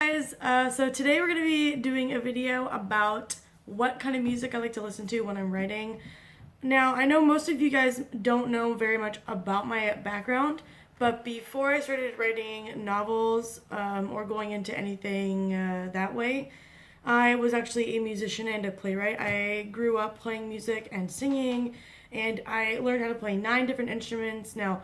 Guys, so today we're going to be doing a video about what kind of music I like to listen to when I'm writing. Now, I know most of you guys don't know very much about my background, but before I started writing novels or going into anything that way, I was actually a musician and a playwright. I grew up playing music and singing, and I learned how to play 9 different instruments. Now,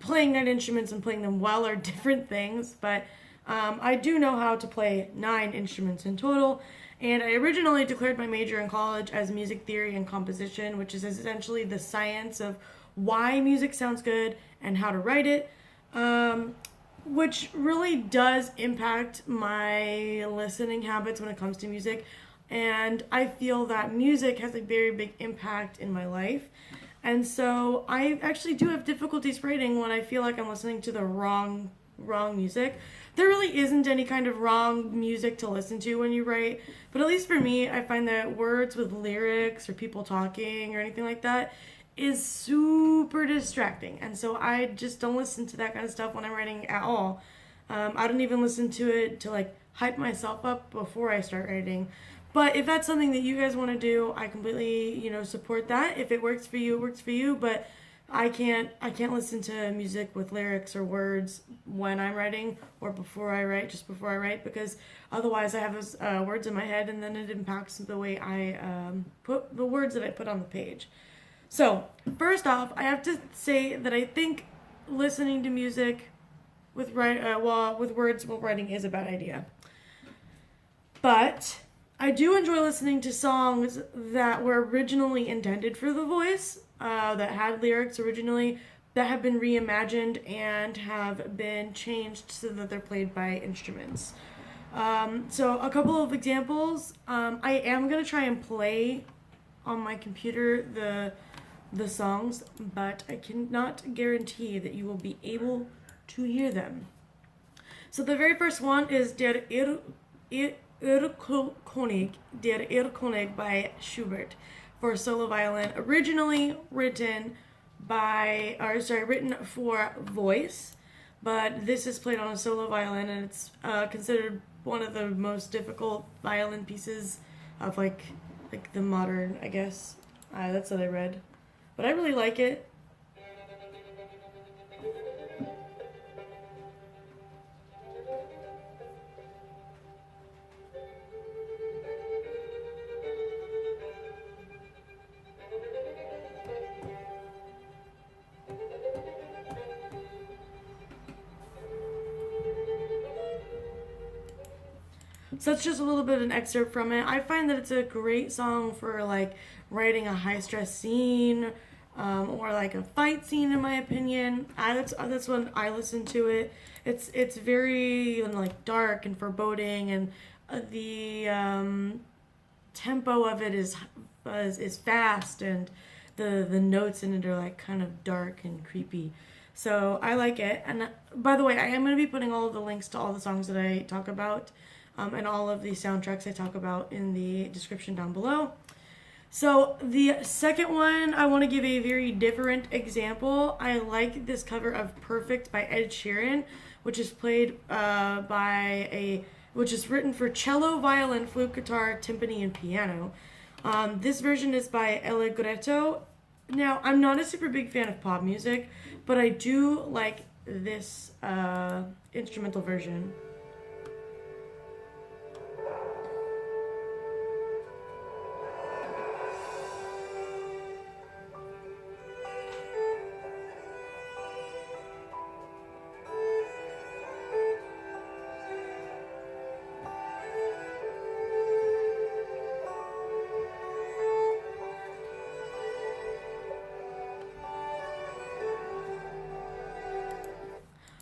playing 9 instruments and playing them well are different things, but I do know how to play 9 instruments in total, and I originally declared my major in college as music theory and composition, which is essentially the science of why music sounds good and how to write it, which really does impact my listening habits when it comes to music, and I feel that music has a very big impact in my life. And so I actually do have difficulties writing when I feel like I'm listening to the wrong music. There really isn't any kind of wrong music to listen to when you write, but at least for me, I find that words with lyrics or people talking or anything like that is super distracting, and so I just don't listen to that kind of stuff when I'm writing at all. I don't even listen to it to like hype myself up before I start writing. But if that's something that you guys want to do, I completely, support that. If it works for you, it works for you. But I can't listen to music with lyrics or words when I'm writing or before I write, just before I write, because otherwise I have those words in my head, and then it impacts the way I put the words that I put on the page. So first off, I have to say that I think listening to music with with words while writing is a bad idea. But I do enjoy listening to songs that were originally intended for the voice, that had lyrics originally, that have been reimagined and have been changed so that they're played by instruments. So a couple of examples. I am going to try and play on my computer the songs, but I cannot guarantee that you will be able to hear them. So the very first one is Erlkönig by Schubert for solo violin, originally written written for voice, but this is played on a solo violin, and it's considered one of the most difficult violin pieces of like the modern, I guess. That's what I read, but I really like it. So that's just a little bit of an excerpt from it. I find that it's a great song for like writing a high stress scene, or like a fight scene, in my opinion. That's when I listen to it. It's very like dark and foreboding, and the tempo of it is fast, and the notes in it are like kind of dark and creepy. So I like it. And by the way, I am going to be putting all of the links to all the songs that I talk about, and all of the soundtracks I talk about in the description down below. So the second one, I want to give a very different example. I like this cover of Perfect by Ed Sheeran, which is played which is written for cello, violin, flute, guitar, timpani, and piano. This version is by Allegretto. Now, I'm not a super big fan of pop music, but I do like this instrumental version.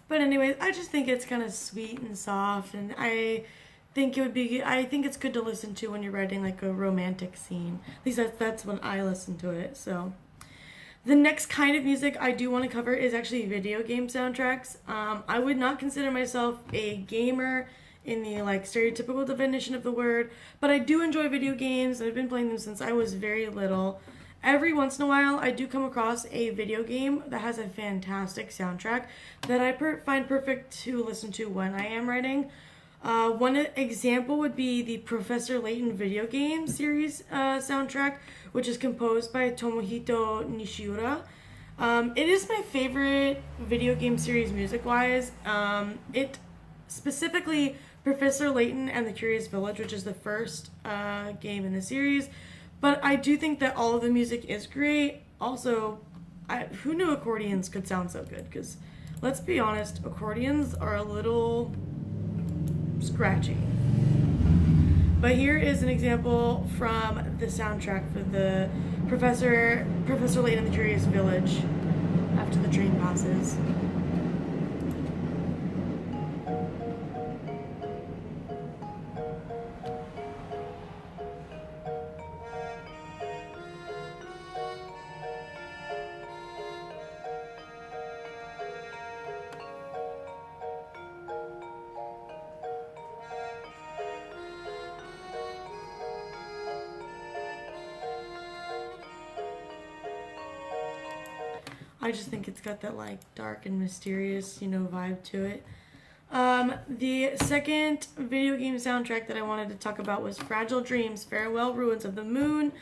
But anyways, I just think it's kind of sweet and soft, and I think it's good to listen to when you're writing like a romantic scene. At least that's when I listen to it. So the next kind of music I do want to cover is actually video game soundtracks. I would not consider myself a gamer in the like stereotypical definition of the word, but I do enjoy video games. I've been playing them since I was very little. Every once in a while, I do come across a video game that has a fantastic soundtrack that I find perfect to listen to when I am writing. One example would be the Professor Layton video game series soundtrack, which is composed by Tomohiti Nishiura. It is my favorite video game series music-wise. It specifically Professor Layton and the Curious Village, which is the first game in the series. But I do think that all of the music is great. Also, who knew accordions could sound so good? Because let's be honest, accordions are a little scratchy. But here is an example from the soundtrack for the Professor Layton and the Curious Village after the train passes. I just think it's got that like dark and mysterious, vibe to it. The second video game soundtrack that I wanted to talk about was Fragile Dreams, Farewell Ruins of the Moon.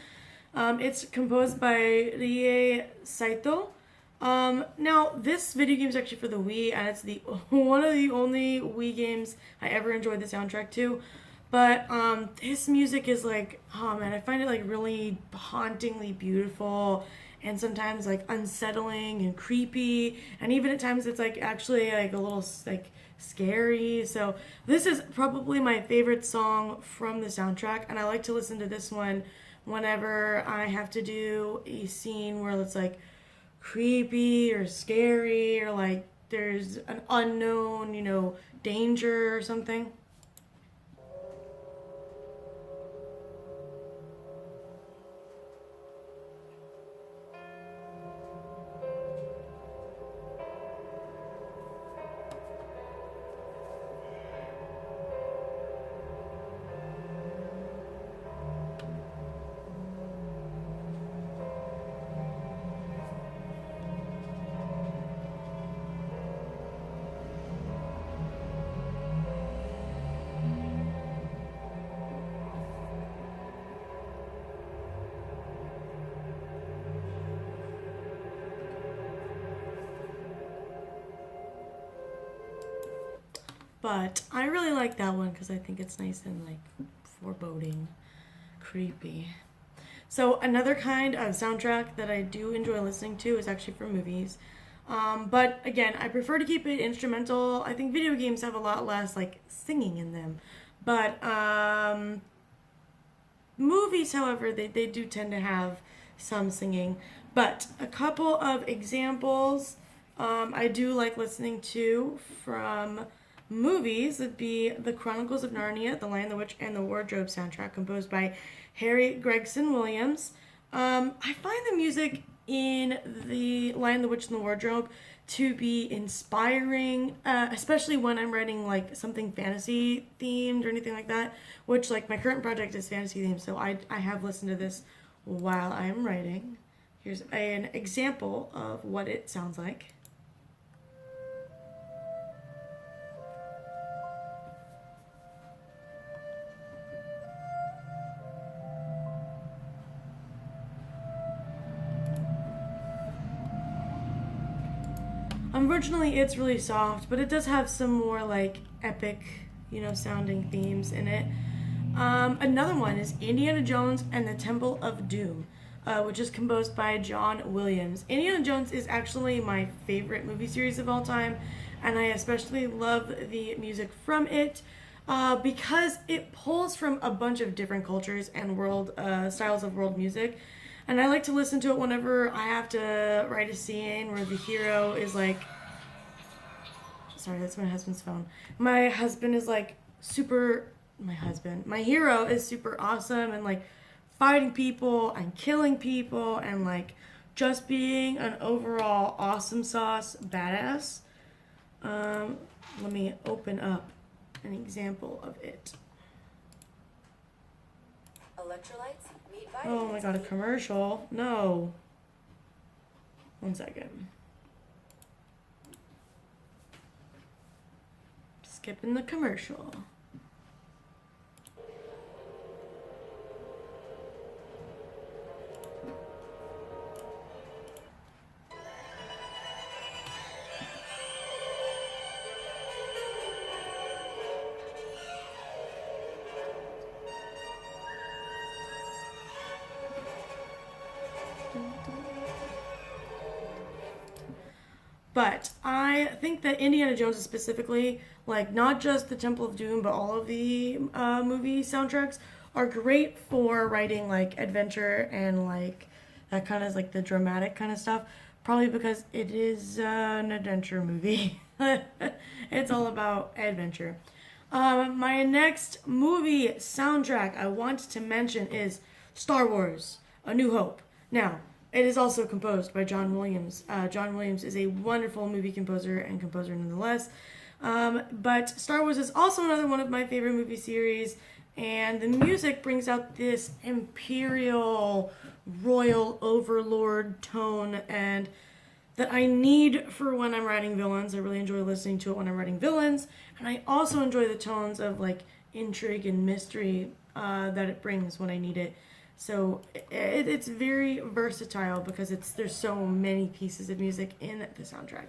It's composed by Riei Saito. Now, this video game is actually for the Wii, and it's one of the only Wii games I ever enjoyed the soundtrack to. But this music is like, oh man, I find it like really hauntingly beautiful, and sometimes like unsettling and creepy, and even at times it's like actually like a little like scary. So this is probably my favorite song from the soundtrack, and I like to listen to this one whenever I have to do a scene where it's like creepy or scary, or like there's an unknown, danger or something. But I really like that one because I think it's nice and like foreboding, creepy. So another kind of soundtrack that I do enjoy listening to is actually for movies. But again, I prefer to keep it instrumental. I think video games have a lot less like singing in them. But movies, however, they do tend to have some singing. But a couple of examples I do like listening to from movies would be The Chronicles of Narnia, The Lion, the Witch, and the Wardrobe soundtrack, composed by Harry Gregson Williams. I find the music in The Lion, the Witch, and the Wardrobe to be inspiring, especially when I'm writing like something fantasy themed or anything like that, which like my current project is fantasy themed, so I have listened to this while I'm writing. Here's an example of what it sounds like. Unfortunately, it's really soft, but it does have some more like epic, sounding themes in it. Another one is Indiana Jones and the Temple of Doom, which is composed by John Williams. Indiana Jones is actually my favorite movie series of all time, and I especially love the music from it because it pulls from a bunch of different cultures and world styles of world music. And I like to listen to it whenever I have to write a scene where the hero is like... Sorry, that's my husband's phone. My husband is like super... My hero is super awesome and like fighting people and killing people and like just being an overall awesome sauce badass. Let me open up an example of it. Electrolytes. Oh my god, a commercial. No. 1 second. Skipping the commercial. But I think that Indiana Jones is specifically, like not just the Temple of Doom, but all of the movie soundtracks are great for writing like adventure and like that kind of like the dramatic kind of stuff. Probably because it is an adventure movie. It's all about adventure. My next movie soundtrack I want to mention is Star Wars: A New Hope. Now, it is also composed by John Williams. John Williams is a wonderful movie composer and composer nonetheless. But Star Wars is also another one of my favorite movie series, and the music brings out this imperial, royal overlord tone and that I need for when I'm writing villains. I really enjoy listening to it when I'm writing villains, and I also enjoy the tones of like intrigue and mystery that it brings when I need it. So it's very versatile because there's so many pieces of music in the soundtrack.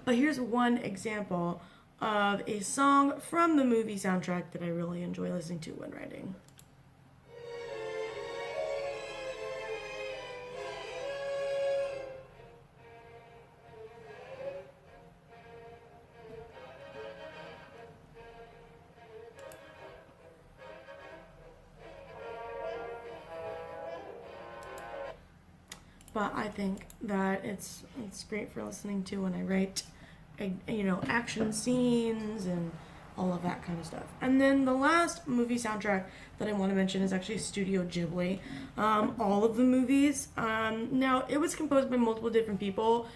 But here's one example of a song from the movie soundtrack that I really enjoy listening to when writing. But I think that it's great for listening to when I write, action scenes and all of that kind of stuff. And then the last movie soundtrack that I want to mention is actually Studio Ghibli. All of the movies. Now, it was composed by multiple different people.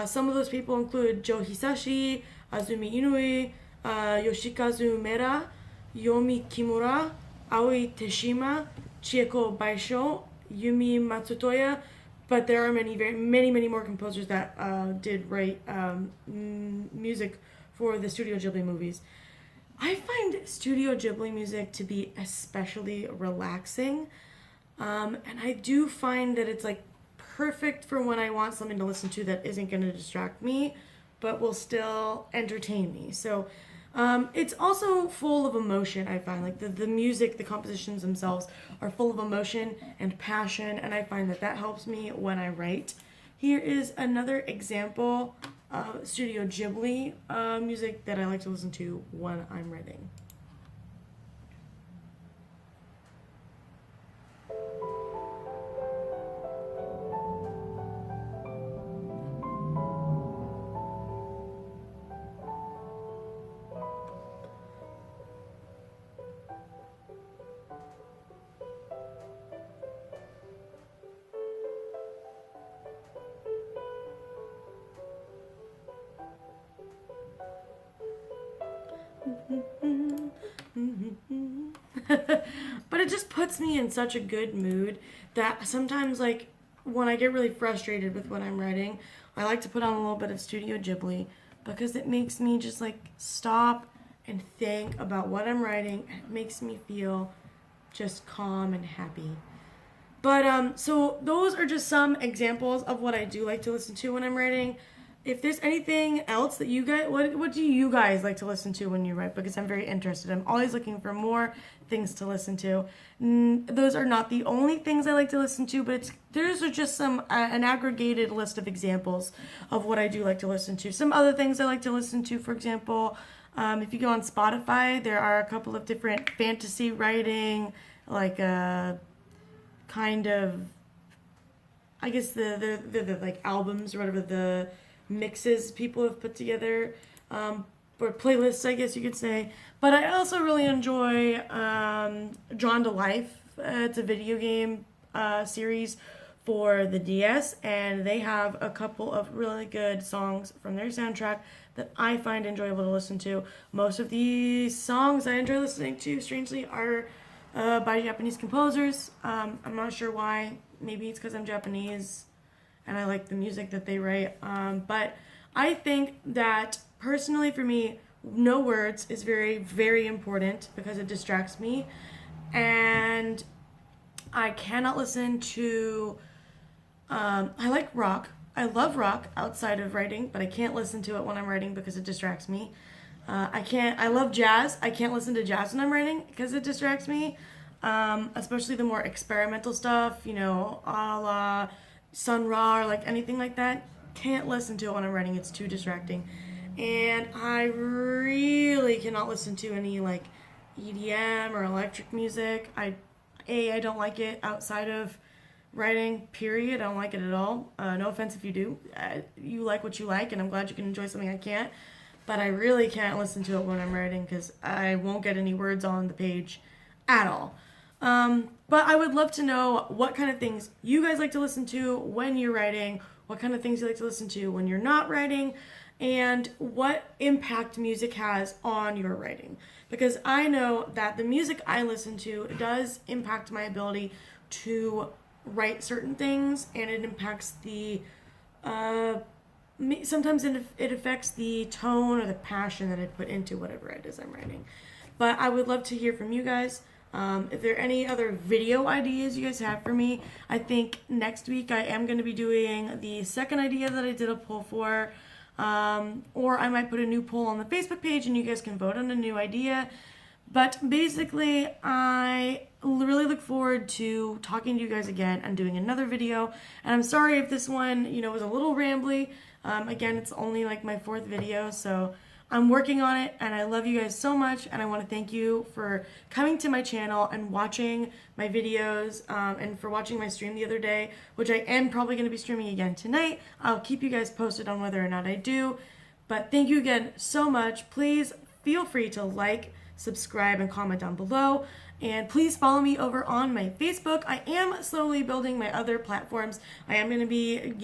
Some of those people include Joe Hisashi, Azumi Inui, Yoshikazu Mera, Yomi Kimura, Aoi Teshima, Chieko Baisho, Yumi Matsutoya. But there are many more composers that did write music for the Studio Ghibli movies. I find Studio Ghibli music to be especially relaxing, and I do find that it's like perfect for when I want something to listen to that isn't going to distract me, but will still entertain me. So it's also full of emotion, I find. Like the music, the compositions themselves are full of emotion and passion, and I find that helps me when I write. Here is another example of Studio Ghibli music that I like to listen to when I'm writing. But it just puts me in such a good mood that sometimes, like, when I get really frustrated with what I'm writing, I like to put on a little bit of Studio Ghibli because it makes me just, like, stop and think about what I'm writing, and it makes me feel just calm and happy. But, so those are just some examples of what I do like to listen to when I'm writing. If there's anything else that you guys, what do you guys like to listen to when you write? Because I'm very interested. I'm always looking for more things to listen to. Those are not the only things I like to listen to, but there's just an aggregated list of examples of what I do like to listen to. Some other things I like to listen to, for example, if you go on Spotify, there are a couple of different fantasy writing, like kind of, I guess the like albums or whatever, the mixes people have put together, or playlists, I guess you could say. But I also really enjoy Drawn to Life. It's a video game series for the DS, and they have a couple of really good songs from their soundtrack that I find enjoyable to listen to. Most of these songs I enjoy listening to, strangely, are by Japanese composers. I'm not sure why. Maybe it's because I'm Japanese and I like the music that they write. But I think that personally for me, no words is very, very important because it distracts me. And I cannot listen to, I like rock. I love rock outside of writing, but I can't listen to it when I'm writing because it distracts me. I love jazz. I can't listen to jazz when I'm writing because it distracts me. Especially the more experimental stuff, a la Sun Ra or like anything like that. can't listen to it when I'm writing. It's too distracting. And I really cannot listen to any like EDM or electric music. I don't like it outside of writing, period. I don't like it at all. No offense if you do. You like what you like, and I'm glad you can enjoy something I can't. But I really can't listen to it when I'm writing because I won't get any words on the page at all. But I would love to know what kind of things you guys like to listen to when you're writing, what kind of things you like to listen to when you're not writing, and what impact music has on your writing. Because I know that the music I listen to does impact my ability to write certain things, and it impacts the, sometimes it affects the tone or the passion that I put into whatever it is I'm writing. But I would love to hear from you guys. If there are any other video ideas you guys have for me, I think next week I am going to be doing the second idea that I did a poll for. Or I might put a new poll on the Facebook page and you guys can vote on a new idea. But basically, I really look forward to talking to you guys again and doing another video. And I'm sorry if this one, was a little rambly. Again, it's only like my 4th video, so I'm working on it, and I love you guys so much, and I want to thank you for coming to my channel and watching my videos, and for watching my stream the other day, which I am probably going to be streaming again tonight. I'll keep you guys posted on whether or not I do, but thank you again so much. Please feel free to like, subscribe, and comment down below, and please follow me over on my Facebook. I am slowly building my other platforms. I am going to be,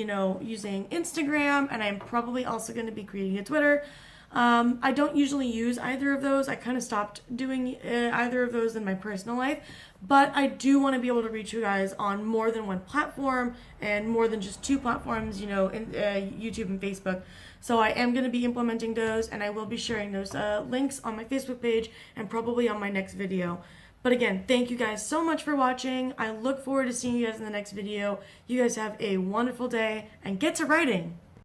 using Instagram, and I'm probably also going to be creating a Twitter. I don't usually use either of those. I kind of stopped doing either of those in my personal life, but I do want to be able to reach you guys on more than one platform and more than just 2 platforms, in YouTube and Facebook. So I am going to be implementing those, and I will be sharing those links on my Facebook page and probably on my next video. But again, thank you guys so much for watching. I look forward to seeing you guys in the next video. You guys have a wonderful day and get to writing.